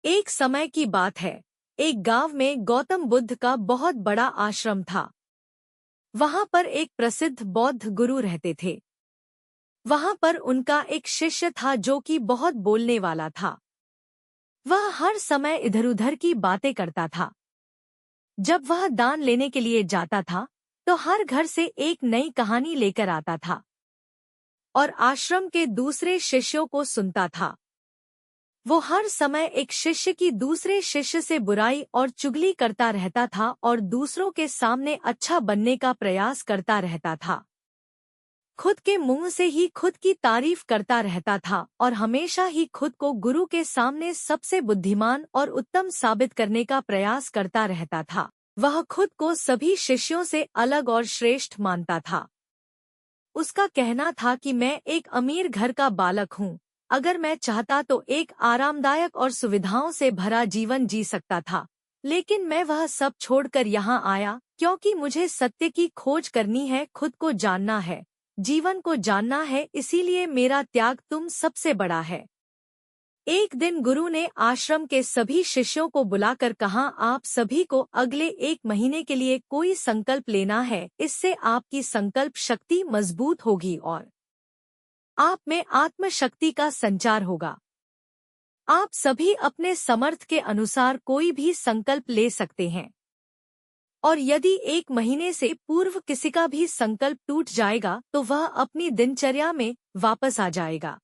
एक समय की बात है। एक गांव में गौतम बुद्ध का बहुत बड़ा आश्रम था। वहां पर एक प्रसिद्ध बौद्ध गुरु रहते थे। वहां पर उनका एक शिष्य था जो कि बहुत बोलने वाला था। वह हर समय इधर-उधर की बातें करता था। जब वह दान लेने के लिए जाता था तो हर घर से एक नई कहानी लेकर आता था और आश्रम के दूसरे शिष्यों को सुनता था। वो हर समय एक शिष्य की दूसरे शिष्य से बुराई और चुगली करता रहता था और दूसरों के सामने अच्छा बनने का प्रयास करता रहता था। खुद के मुंह से ही खुद की तारीफ करता रहता था और हमेशा ही खुद को गुरु के सामने सबसे बुद्धिमान और उत्तम साबित करने का प्रयास करता रहता था। वह खुद को सभी शिष्यों से अलग और श्रेष्ठ मानता था। उसका कहना था कि मैं एक अमीर घर का बालक हूँ। अगर मैं चाहता तो एक आरामदायक और सुविधाओं से भरा जीवन जी सकता था, लेकिन मैं वह सब छोड़कर यहाँ आया क्योंकि मुझे सत्य की खोज करनी है, खुद को जानना है, जीवन को जानना है, इसीलिए मेरा त्याग तुम सबसे बड़ा है। एक दिन गुरु ने आश्रम के सभी शिष्यों को बुलाकर कहा, आप सभी को अगले 1 महीने के लिए कोई संकल्प लेना है। इससे आपकी संकल्प शक्ति मजबूत होगी और आप में आत्मशक्ति का संचार होगा। आप सभी अपने समर्थ के अनुसार कोई भी संकल्प ले सकते हैं और यदि 1 महीने से पूर्व किसी का भी संकल्प टूट जाएगा तो वह अपनी दिनचर्या में वापस आ जाएगा।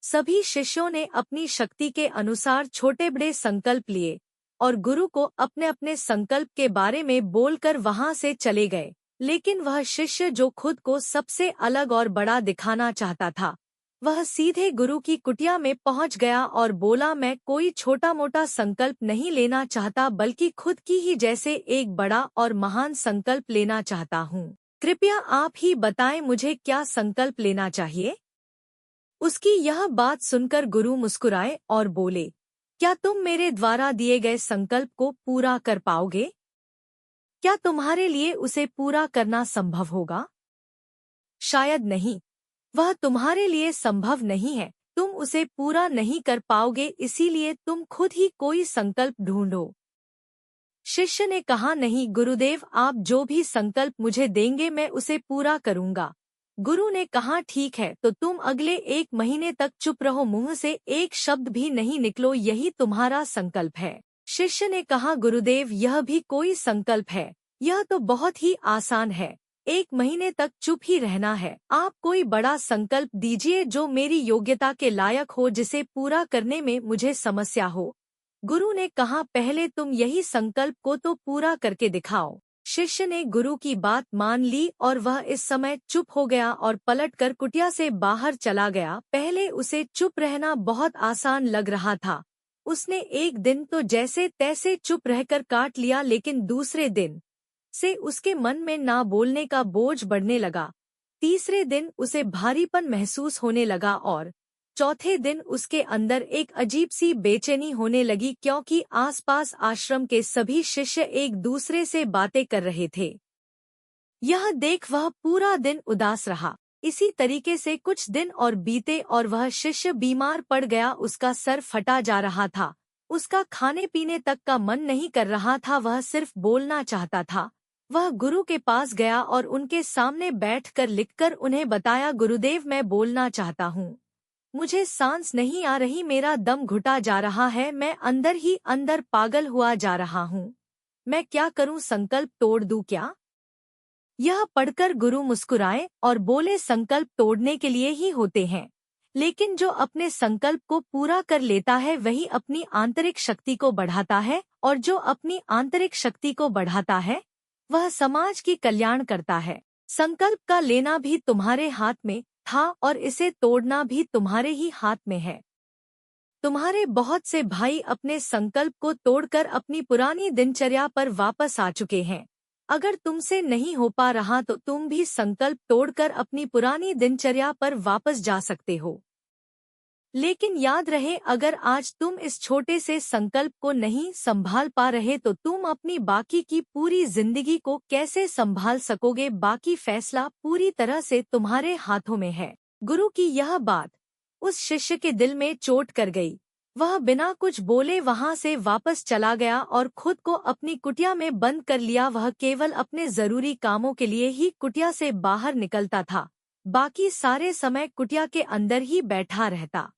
सभी शिष्यों ने अपनी शक्ति के अनुसार छोटे बड़े संकल्प लिए और गुरु को अपने अपने संकल्प के बारे में बोलकर वहां से चले गए। लेकिन वह शिष्य जो खुद को सबसे अलग और बड़ा दिखाना चाहता था, वह सीधे गुरु की कुटिया में पहुंच गया और बोला, मैं कोई छोटा मोटा संकल्प नहीं लेना चाहता बल्कि खुद की ही जैसे एक बड़ा और महान संकल्प लेना चाहता हूँ। कृपया आप ही बताएं मुझे क्या संकल्प लेना चाहिए। उसकी यह बात सुनकर गुरु मुस्कुराए और बोले, क्या तुम मेरे द्वारा दिए गए संकल्प को पूरा कर पाओगे? क्या तुम्हारे लिए उसे पूरा करना संभव होगा? शायद नहीं। वह तुम्हारे लिए संभव नहीं है। तुम उसे पूरा नहीं कर पाओगे, इसीलिए तुम खुद ही कोई संकल्प ढूंढो। शिष्य ने कहा, नहीं गुरुदेव, आप जो भी संकल्प मुझे देंगे मैं उसे पूरा करूंगा। गुरु ने कहा, ठीक है, तो तुम अगले 1 महीने तक चुप रहो, मुंह से एक शब्द भी नहीं निकलो, यही तुम्हारा संकल्प है। शिष्य ने कहा, गुरुदेव, यह भी कोई संकल्प है? यह तो बहुत ही आसान है। 1 महीने तक चुप ही रहना है। आप कोई बड़ा संकल्प दीजिए जो मेरी योग्यता के लायक हो, जिसे पूरा करने में मुझे समस्या हो। गुरु ने कहा, पहले तुम यही संकल्प को तो पूरा करके दिखाओ। शिष्य ने गुरु की बात मान ली और वह इस समय चुप हो गया और पलटकर कुटिया से बाहर चला गया। पहले उसे चुप रहना बहुत आसान लग रहा था। उसने एक दिन तो जैसे तैसे चुप रहकर काट लिया, लेकिन दूसरे दिन से उसके मन में ना बोलने का बोझ बढ़ने लगा। तीसरे दिन उसे भारीपन महसूस होने लगा और चौथे दिन उसके अंदर एक अजीब सी बेचैनी होने लगी, क्योंकि आसपास आश्रम के सभी शिष्य एक दूसरे से बातें कर रहे थे। यह देख वह पूरा दिन उदास रहा। इसी तरीके से कुछ दिन और बीते और वह शिष्य बीमार पड़ गया। उसका सर फटा जा रहा था। उसका खाने पीने तक का मन नहीं कर रहा था, वह सिर्फ बोलना चाहता था। वह गुरु के पास गया और उनके सामने बैठकर लिखकर उन्हें बताया, गुरुदेव, मैं बोलना चाहता हूँ। मुझे सांस नहीं आ रही, मेरा दम घुटा जा रहा है, मैं अंदर ही अंदर पागल हुआ जा रहा हूँ। मैं क्या करूँ, संकल्प तोड़ दूँ क्या? यह पढ़कर गुरु मुस्कुराए और बोले, संकल्प तोड़ने के लिए ही होते हैं, लेकिन जो अपने संकल्प को पूरा कर लेता है वही अपनी आंतरिक शक्ति को बढ़ाता है, और जो अपनी आंतरिक शक्ति को बढ़ाता है वह समाज की कल्याण करता है। संकल्प का लेना भी तुम्हारे हाथ में था और इसे तोड़ना भी तुम्हारे ही हाथ में है। तुम्हारे बहुत से भाई अपने संकल्प को तोड़कर अपनी पुरानी दिनचर्या पर वापस आ चुके हैं। अगर तुमसे नहीं हो पा रहा तो तुम भी संकल्प तोड़कर अपनी पुरानी दिनचर्या पर वापस जा सकते हो। लेकिन याद रहे, अगर आज तुम इस छोटे से संकल्प को नहीं संभाल पा रहे तो तुम अपनी बाकी की पूरी जिंदगी को कैसे संभाल सकोगे? बाकी फैसला पूरी तरह से तुम्हारे हाथों में है। गुरु की यह बात उस शिष्य के दिल में चोट कर गई। वह बिना कुछ बोले वहां से वापस चला गया और खुद को अपनी कुटिया में बंद कर लिया। वह केवल अपने जरूरी कामों के लिए ही कुटिया से बाहर निकलता था, बाकी सारे समय कुटिया के अंदर ही बैठा रहता।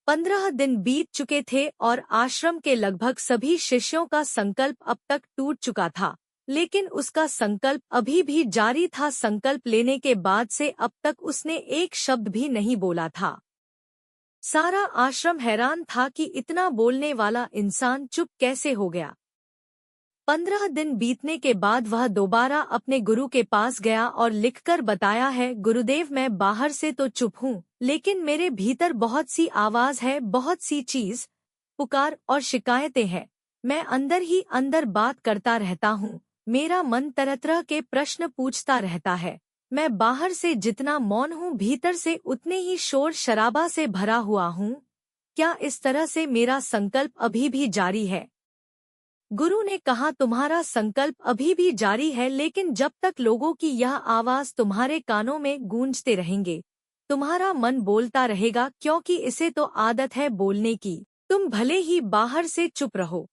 15 दिन बीत चुके थे और आश्रम के लगभग सभी शिष्यों का संकल्प अब तक टूट चुका था, लेकिन उसका संकल्प अभी भी जारी था। संकल्प लेने के बाद से अब तक उसने एक शब्द भी नहीं बोला था। सारा आश्रम हैरान था कि इतना बोलने वाला इंसान चुप कैसे हो गया। 15 दिन बीतने के बाद वह दोबारा अपने गुरु के पास गया और लिखकर बताया है, गुरुदेव मैं बाहर से तो चुप हूँ, लेकिन मेरे भीतर बहुत सी आवाज है, बहुत सी चीज, पुकार और शिकायतें हैं। मैं अंदर ही अंदर बात करता रहता हूँ। मेरा मन तरह तरह के प्रश्न पूछता रहता है। मैं बाहर से जितना मौन हूँ, भीतर से उतने ही शोर शराबा से भरा हुआ हूँ। क्या इस तरह से मेरा संकल्प अभी भी जारी है? गुरु ने कहा, तुम्हारा संकल्प अभी भी जारी है, लेकिन जब तक लोगों की यह आवाज तुम्हारे कानों में गूंजते रहेंगे, तुम्हारा मन बोलता रहेगा, क्योंकि इसे तो आदत है बोलने की। तुम भले ही बाहर से चुप रहो,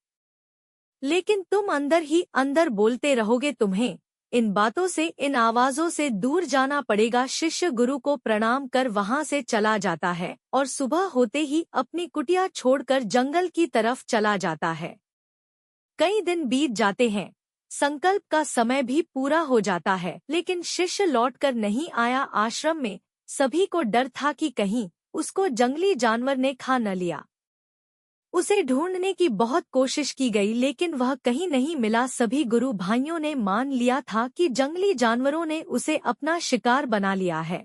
लेकिन तुम अंदर ही अंदर बोलते रहोगे। तुम्हें इन बातों से, इन आवाजों से दूर जाना पड़ेगा। शिष्य गुरु को प्रणाम कर वहां से चला जाता है और सुबह होते ही अपनी कुटिया छोड़कर जंगल की तरफ चला जाता है। कई दिन बीत जाते हैं, संकल्प का समय भी पूरा हो जाता है, लेकिन शिष्य लौटकर नहीं आया। आश्रम में सभी को डर था कि कहीं उसको जंगली जानवर ने खा न लिया। उसे ढूंढने की बहुत कोशिश की गई, लेकिन वह कहीं नहीं मिला। सभी गुरु भाइयों ने मान लिया था कि जंगली जानवरों ने उसे अपना शिकार बना लिया है,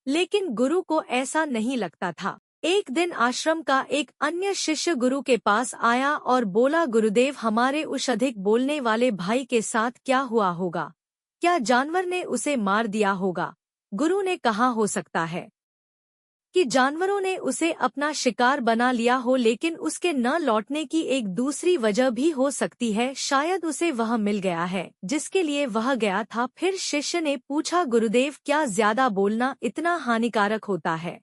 लेकिन गुरु को ऐसा नहीं लगता था। एक दिन आश्रम का एक अन्य शिष्य गुरु के पास आया और बोला, गुरुदेव हमारे उस अधिक बोलने वाले भाई के साथ क्या हुआ होगा? क्या जानवर ने उसे मार दिया होगा? गुरु ने कहा, हो सकता है कि जानवरों ने उसे अपना शिकार बना लिया हो, लेकिन उसके न लौटने की एक दूसरी वजह भी हो सकती है। शायद उसे वह मिल गया है जिसके लिए वह गया था। फिर शिष्य ने पूछा, गुरुदेव क्या ज्यादा बोलना इतना हानिकारक होता है?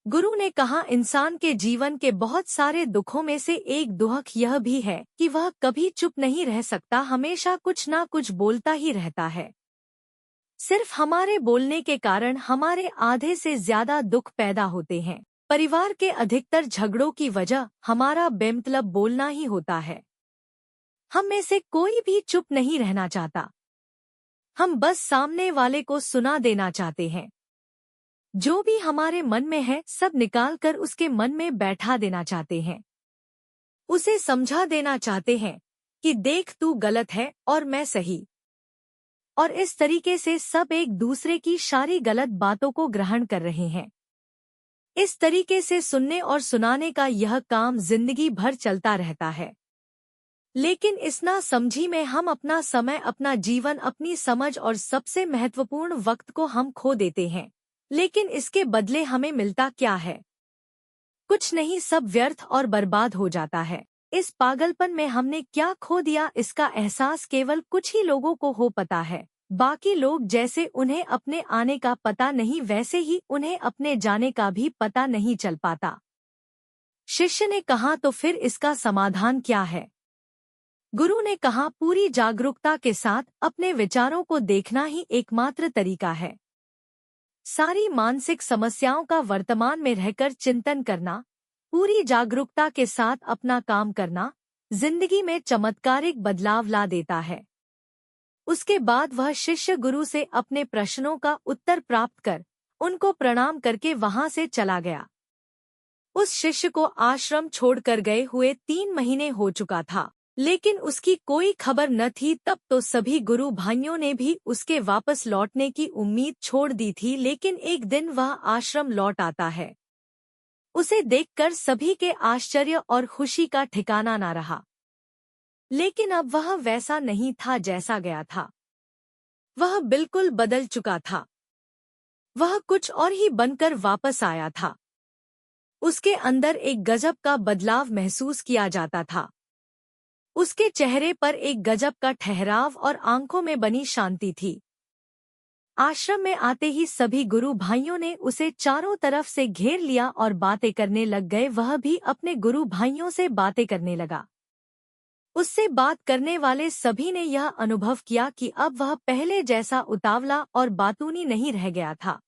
गुरु ने कहा, इंसान के जीवन के बहुत सारे दुखों में से एक दुख यह भी है कि वह कभी चुप नहीं रह सकता, हमेशा कुछ ना कुछ बोलता ही रहता है। सिर्फ हमारे बोलने के कारण हमारे आधे से ज्यादा दुख पैदा होते हैं। परिवार के अधिकतर झगड़ों की वजह हमारा बेमतलब बोलना ही होता है। हम में से कोई भी चुप नहीं रहना चाहता, हम बस सामने वाले को सुना देना चाहते हैं। जो भी हमारे मन में है सब निकाल कर उसके मन में बैठा देना चाहते हैं। उसे समझा देना चाहते हैं कि देख तू गलत है और मैं सही। और इस तरीके से सब एक दूसरे की सारी गलत बातों को ग्रहण कर रहे हैं। इस तरीके से सुनने और सुनाने का यह काम जिंदगी भर चलता रहता है, लेकिन इस ना समझी में हम अपना समय, अपना जीवन, अपनी समझ और सबसे महत्वपूर्ण वक्त को हम खो देते हैं। लेकिन इसके बदले हमें मिलता क्या है? कुछ नहीं, सब व्यर्थ और बर्बाद हो जाता है। इस पागलपन में हमने क्या खो दिया, इसका एहसास केवल कुछ ही लोगों को हो पता है। बाकी लोग जैसे उन्हें अपने आने का पता नहीं, वैसे ही उन्हें अपने जाने का भी पता नहीं चल पाता। शिष्य ने कहा, तो फिर इसका समाधान क्या है? गुरु ने कहा, पूरी जागरूकता के साथ अपने विचारों को देखना ही एकमात्र तरीका है। सारी मानसिक समस्याओं का वर्तमान में रहकर चिंतन करना, पूरी जागरूकता के साथ अपना काम करना जिंदगी में चमत्कारिक बदलाव ला देता है। उसके बाद वह शिष्य गुरु से अपने प्रश्नों का उत्तर प्राप्त कर उनको प्रणाम करके वहां से चला गया। उस शिष्य को आश्रम छोड़कर गए हुए 3 महीने हो चुका था, लेकिन उसकी कोई खबर न थी। तब तो सभी गुरु भाइयों ने भी उसके वापस लौटने की उम्मीद छोड़ दी थी, लेकिन एक दिन वह आश्रम लौट आता है। उसे देखकर सभी के आश्चर्य और खुशी का ठिकाना न रहा, लेकिन अब वह वैसा नहीं था जैसा गया था। वह बिल्कुल बदल चुका था। वह कुछ और ही बनकर वापस आया था। उसके अंदर एक गजब का बदलाव महसूस किया जाता था। उसके चेहरे पर एक गजब का ठहराव और आंखों में बनी शांति थी। आश्रम में आते ही सभी गुरु भाइयों ने उसे चारों तरफ से घेर लिया और बातें करने लग गए। वह भी अपने गुरु भाइयों से बातें करने लगा। उससे बात करने वाले सभी ने यह अनुभव किया कि अब वह पहले जैसा उतावला और बातूनी नहीं रह गया था।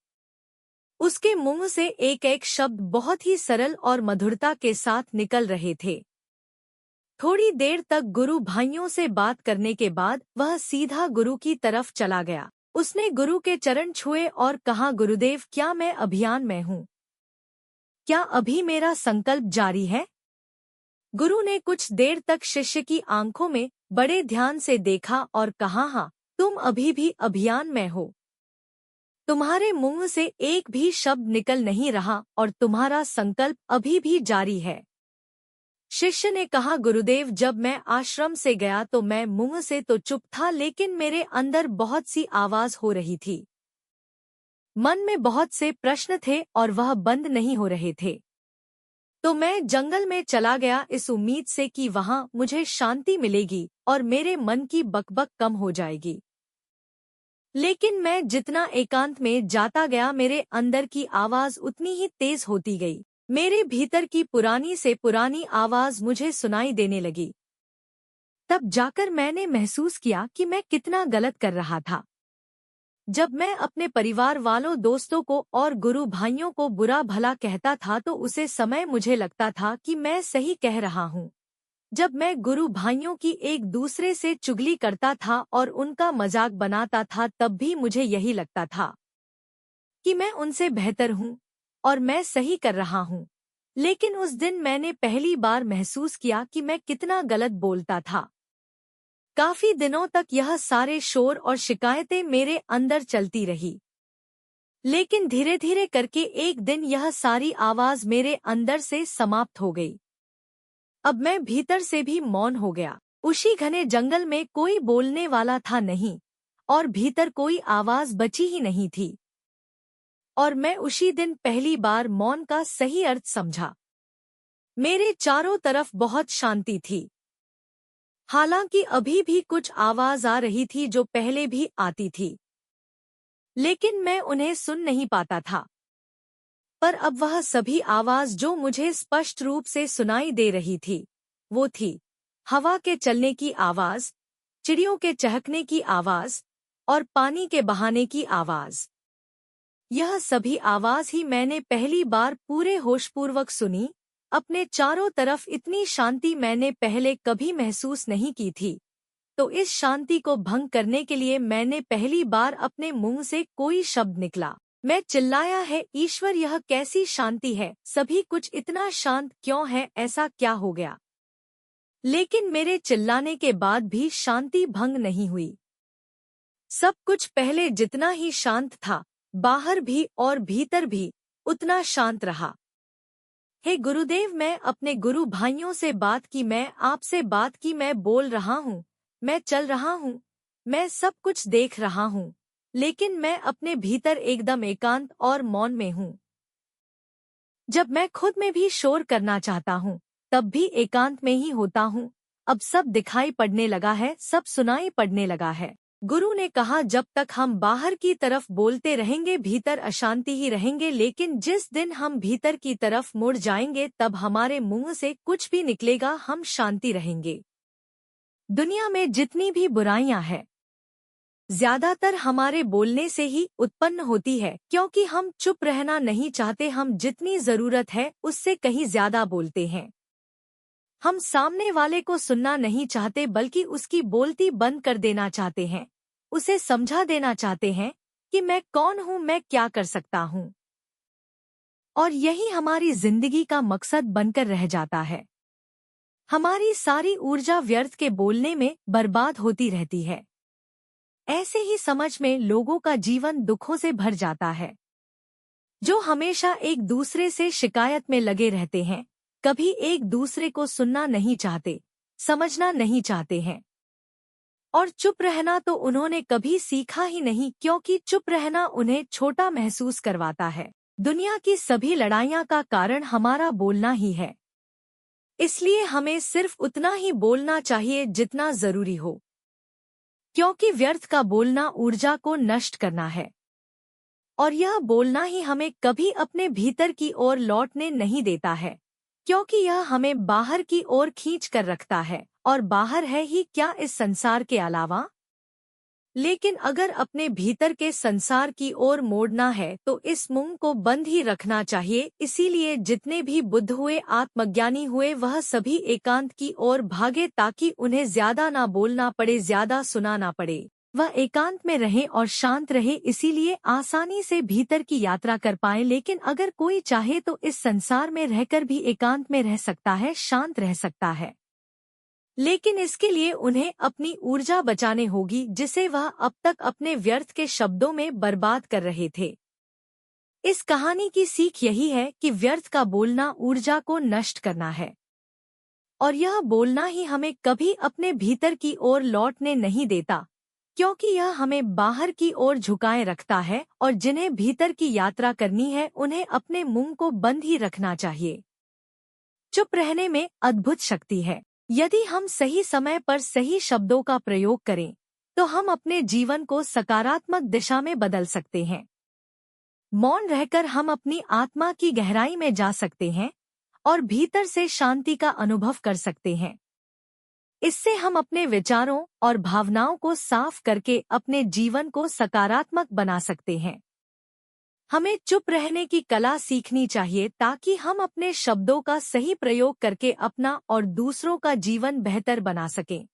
उसके मुंह से एक एक शब्द बहुत ही सरल और मधुरता के साथ निकल रहे थे। थोड़ी देर तक गुरु भाइयों से बात करने के बाद वह सीधा गुरु की तरफ चला गया। उसने गुरु के चरण छुए और कहा, गुरुदेव, क्या मैं अभियान में हूँ? क्या अभी मेरा संकल्प जारी है? गुरु ने कुछ देर तक शिष्य की आंखों में बड़े ध्यान से देखा और कहा, हाँ, तुम अभी भी अभियान में हो। तुम्हारे मुंह से एक भी शब्द निकल नहीं रहा और तुम्हारा संकल्प अभी भी जारी है। शिष्य ने कहा, गुरुदेव, जब मैं आश्रम से गया तो मैं मुंह से तो चुप था, लेकिन मेरे अंदर बहुत सी आवाज हो रही थी। मन में बहुत से प्रश्न थे और वह बंद नहीं हो रहे थे। तो मैं जंगल में चला गया इस उम्मीद से कि वहां मुझे शांति मिलेगी और मेरे मन की बकबक कम हो जाएगी। लेकिन मैं जितना एकांत में जाता गया, मेरे अंदर की आवाज उतनी ही तेज होती गई। मेरे भीतर की पुरानी से पुरानी आवाज मुझे सुनाई देने लगी। तब जाकर मैंने महसूस किया कि मैं कितना गलत कर रहा था। जब मैं अपने परिवार वालों, दोस्तों को और गुरु भाइयों को बुरा भला कहता था तो उसे समय मुझे लगता था कि मैं सही कह रहा हूँ। जब मैं गुरु भाइयों की एक दूसरे से चुगली करता था और उनका मजाक बनाता था, तब भी मुझे यही लगता था कि मैं उनसे बेहतर हूँ और मैं सही कर रहा हूँ। लेकिन उस दिन मैंने पहली बार महसूस किया कि मैं कितना गलत बोलता था। काफी दिनों तक यह सारे शोर और शिकायतें मेरे अंदर चलती रही। लेकिन धीरे धीरे करके एक दिन यह सारी आवाज मेरे अंदर से समाप्त हो गई। अब मैं भीतर से भी मौन हो गया। उसी घने जंगल में कोई बोलने वाला था नहीं और भीतर कोई आवाज बची ही नहीं थी। और मैं उसी दिन पहली बार मौन का सही अर्थ समझा। मेरे चारों तरफ बहुत शांति थी। हालांकि अभी भी कुछ आवाज आ रही थी जो पहले भी आती थी, लेकिन मैं उन्हें सुन नहीं पाता था। पर अब वह सभी आवाज जो मुझे स्पष्ट रूप से सुनाई दे रही थी, वो थी हवा के चलने की आवाज, चिड़ियों के चहकने की आवाज और पानी के बहाने की आवाज। यह सभी आवाज ही मैंने पहली बार पूरे होशपूर्वक सुनी। अपने चारों तरफ इतनी शांति मैंने पहले कभी महसूस नहीं की थी। तो इस शांति को भंग करने के लिए मैंने पहली बार अपने मुंह से कोई शब्द निकला। मैं चिल्लाया है, ईश्वर, यह कैसी शांति है? सभी कुछ इतना शांत क्यों है? ऐसा क्या हो गया? लेकिन मेरे चिल्लाने के बाद भी शांति भंग नहीं हुई। सब कुछ पहले जितना ही शांत था, बाहर भी और भीतर भी उतना शांत रहा। हे गुरुदेव, मैं अपने गुरु भाइयों से बात की, मैं आपसे बात की, मैं बोल रहा हूँ, मैं चल रहा हूँ, मैं सब कुछ देख रहा हूँ, लेकिन मैं अपने भीतर एकदम एकांत और मौन में हूँ। जब मैं खुद में भी शोर करना चाहता हूँ, तब भी एकांत में ही होता हूँ। अब सब दिखाई पड़ने लगा है, सब सुनाई पड़ने लगा है। गुरु ने कहा, जब तक हम बाहर की तरफ बोलते रहेंगे भीतर अशांति ही रहेंगे, लेकिन जिस दिन हम भीतर की तरफ मुड़ जाएंगे तब हमारे मुंह से कुछ भी निकलेगा, हम शांति रहेंगे। दुनिया में जितनी भी बुराइयां हैं, ज्यादातर हमारे बोलने से ही उत्पन्न होती है, क्योंकि हम चुप रहना नहीं चाहते। हम जितनी जरूरत है उससे कहीं ज्यादा बोलते हैं। हम सामने वाले को सुनना नहीं चाहते, बल्कि उसकी बोलती बंद कर देना चाहते हैं। उसे समझा देना चाहते हैं कि मैं कौन हूँ, मैं क्या कर सकता हूँ। और यही हमारी जिंदगी का मकसद बनकर रह जाता है। हमारी सारी ऊर्जा व्यर्थ के बोलने में बर्बाद होती रहती है। ऐसे ही समझ में लोगों का जीवन दुखों से भर जाता है, जो हमेशा एक दूसरे से शिकायत में लगे रहते हैं, कभी एक दूसरे को सुनना नहीं चाहते, समझना नहीं चाहते हैं। और चुप रहना तो उन्होंने कभी सीखा ही नहीं, क्योंकि चुप रहना उन्हें छोटा महसूस करवाता है। दुनिया की सभी लड़ाइयाँ का कारण हमारा बोलना ही है। इसलिए हमें सिर्फ उतना ही बोलना चाहिए जितना जरूरी हो। क्योंकि व्यर्थ का बोलना ऊर्जा को नष्ट करना है। और यह बोलना ही हमें कभी अपने भीतर की ओर लौटने नहीं देता है, क्योंकि यह हमें बाहर की ओर खींच कर रखता है, और बाहर है ही क्या इस संसार के अलावा। लेकिन अगर अपने भीतर के संसार की ओर मोड़ना है तो इस मुंह को बंद ही रखना चाहिए। इसीलिए जितने भी बुद्ध हुए, आत्मज्ञानी हुए, वह सभी एकांत की ओर भागे ताकि उन्हें ज्यादा ना बोलना पड़े, ज्यादा सुना ना पड़े। वह एकांत में रहे और शांत रहे, इसीलिए आसानी से भीतर की यात्रा कर पाए। लेकिन अगर कोई चाहे तो इस संसार में रहकर भी एकांत में रह सकता है, शांत रह सकता है, लेकिन इसके लिए उन्हें अपनी ऊर्जा बचाने होगी, जिसे वह अब तक अपने व्यर्थ के शब्दों में बर्बाद कर रहे थे। इस कहानी की सीख यही है कि व्यर्थ का बोलना ऊर्जा को नष्ट करना है, और यह बोलना ही हमें कभी अपने भीतर की ओर लौटने नहीं देता, क्योंकि यह हमें बाहर की ओर झुकाए रखता है। और जिन्हें भीतर की यात्रा करनी है उन्हें अपने मुंह को बंद ही रखना चाहिए। चुप रहने में अद्भुत शक्ति है। यदि हम सही समय पर सही शब्दों का प्रयोग करें तो हम अपने जीवन को सकारात्मक दिशा में बदल सकते हैं। मौन रहकर हम अपनी आत्मा की गहराई में जा सकते हैं और भीतर से शांति का अनुभव कर सकते हैं। इससे हम अपने विचारों और भावनाओं को साफ करके अपने जीवन को सकारात्मक बना सकते हैं। हमें चुप रहने की कला सीखनी चाहिए ताकि हम अपने शब्दों का सही प्रयोग करके अपना और दूसरों का जीवन बेहतर बना सकें।